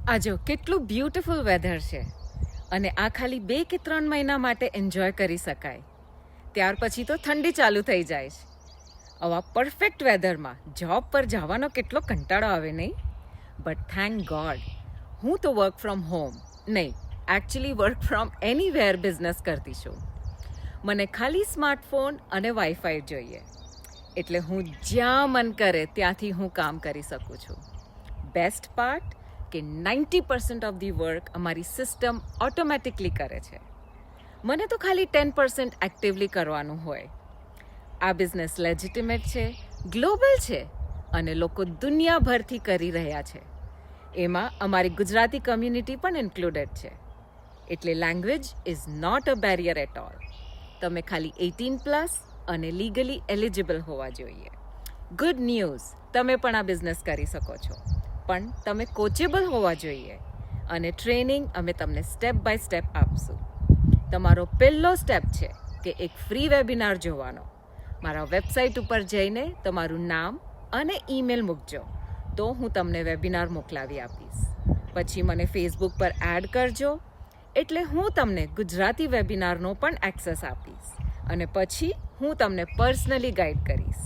આ જો કેટલું બ્યુટીફુલ વેધર છે અને આ ખાલી 2 કે 3 મહિના માટે એન્જોય કરી શકાય. ત્યાર પછી તો ઠંડી ચાલુ થઈ જાય છે. આવા પરફેક્ટ વેધરમાં જોબ પર જવાનો કેટલો કંટાળો આવે નહીં? બટ થેન્ક ગોડ હું તો વર્ક ફ્રોમ હોમ નહીં, actually work from anywhere business કરતી છું. મને ખાલી સ્માર્ટફોન અને વાઈફાઈ જોઈએ, એટલે હું જ્યાં મન કરે ત્યાંથી હું કામ કરી શકું છું. બેસ્ટ પાર્ટ કે 90% ઓફ ધી વર્ક અમારી સિસ્ટમ ઓટોમેટિકલી કરે છે. મને તો ખાલી 10% એક્ટિવલી કરવાનું હોય. આ બિઝનેસ લેજિટિમેટ છે, ગ્લોબલ છે અને લોકો દુનિયાભરથી કરી રહ્યા છે. એમાં અમારી ગુજરાતી કમ્યુનિટી પણ ઇન્ક્લુડેડ છે. એટલે language is not a barrier at all. તમે ખાલી 18+ અને લીગલી એલિજિબલ હોવા જોઈએ. ગુડ ન્યૂઝ, તમે પણ આ બિઝનેસ કરી શકો છો, પણ તમે કોચેબલ હોવા જોઈએ અને ટ્રેનિંગ અમે તમને સ્ટેપ બાય સ્ટેપ આપશું. તમારો પહેલો સ્ટેપ છે કે એક ફ્રી વેબિનાર જોવાનો. મારા વેબસાઇટ ઉપર જઈને તમારું નામ અને ઈમેલ મૂકજો, તો હું તમને વેબિનાર મોકલાવી આપીશ. પછી મને ફેસબુક પર એડ કરજો, એટલે હું તમને ગુજરાતી વેબિનારનો પણ એક્સેસ આપીશ અને પછી હું તમને પર્સનલી ગાઈડ કરીશ.